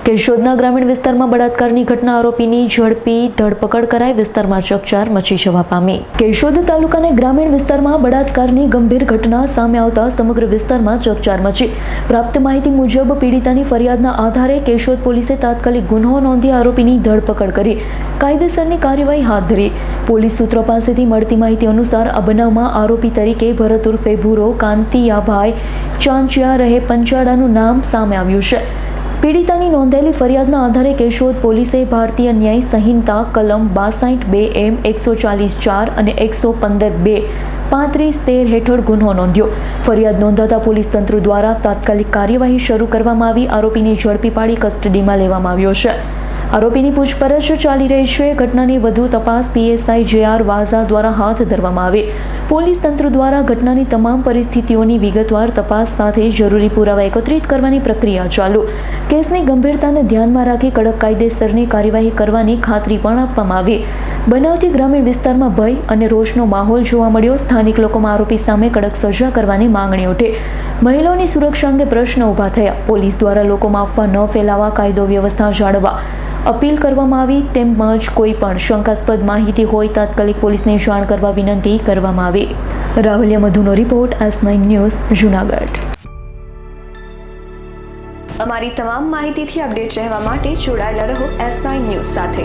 કેશોદના ગ્રામીણ વિસ્તારમાં બળાત્કારની ઘટના, આરોપીની ઝડપી ધરપકડ કરાઈ, વિસ્તારમાં ચકચાર મચી જવા પામી। કેશોદ તાલુકાના ગ્રામીણ વિસ્તારમાં બળાત્કારની ગંભીર ઘટના સામે આવતા સમગ્ર વિસ્તારમાં ચકચાર મચી। પ્રાપ્ત માહિતી મુજબ પીડિતાની ફરિયાદના આધારે કેશોદ પોલીસે તાત્કાલિક ગુનો નોંધી આરોપીની ધરપકડ કરી કાયદેસરની કાર્યવાહી હાથ ધરી। પોલીસ સૂત્રો પાસેથી મળતી માહિતી અનુસાર આ બનાવમાં આરોપી તરીકે ભરત ઉર્ફે ભૂરો કાંતિયાભાઈ ચાંચિયા રહે પંચાળાનું નામ સામે આવ્યું છે। પીડિતાની નોંધાયેલી ફરિયાદના આધારે કેશોદ પોલીસે ભારતીય ન્યાય સંહિતા કલમ 62(2)M 140(4) અને 115(2) 35(13) હેઠળ ગુનો નોંધ્યો। ફરિયાદ નોંધાતા પોલીસ તંત્ર દ્વારા તાત્કાલિક કાર્યવાહી શરૂ કરવામાં આવી। આરોપીને ઝડપી પાડી કસ્ટડીમાં લેવામાં આવ્યો છે। આરોપીની પૂછપરછ ચાલી રહી છે। ઘટનાની વધુ તપાસ પીએસઆઈ જે.આર. વાઝા દ્વારા હાથ ધરવામાં આવી। પોલીસ તંત્ર દ્વારા ઘટનાની તમામ પરિસ્થિતિઓની વિગતવાર તપાસ સાથે જરૂરી પુરાવા એકત્રિત કરવાની પ્રક્રિયા ચાલુ। કેસની ગંભીરતાને ધ્યાનમાં રાખી કડક કાયદેસરની કાર્યવાહી કરવાની ખાતરી પણ આપવામાં આવી। બનાવથી ગ્રામીણ વિસ્તારમાં ભય અને રોષનો માહોલ જોવા મળ્યો। સ્થાનિક લોકોમાં આરોપી સામે કડક સજા કરવાની માંગણી ઉઠી। મહિલાઓની સુરક્ષા અંગે પ્રશ્ન ઊભા થયા। પોલીસ દ્વારા લોકોમાં અફવા ન ફેલાવા, કાયદો વ્યવસ્થા જાળવવા અપીલ કરવામાં આવી। તેમજ કોઈ પણ શંકાસ્પદ માહિતી હોય તાત્કાલિક પોલીસને જાણ કરવા વિનંતી કરવામાં આવી। રાવલિયા મધુનો રિપોર્ટ, S9 ન્યૂઝ, જૂનાગઢ। અમારી તમામ માહિતીથી અપડેટ રહેવા માટે જોડાયેલા રહો S9 ન્યૂઝ સાથે।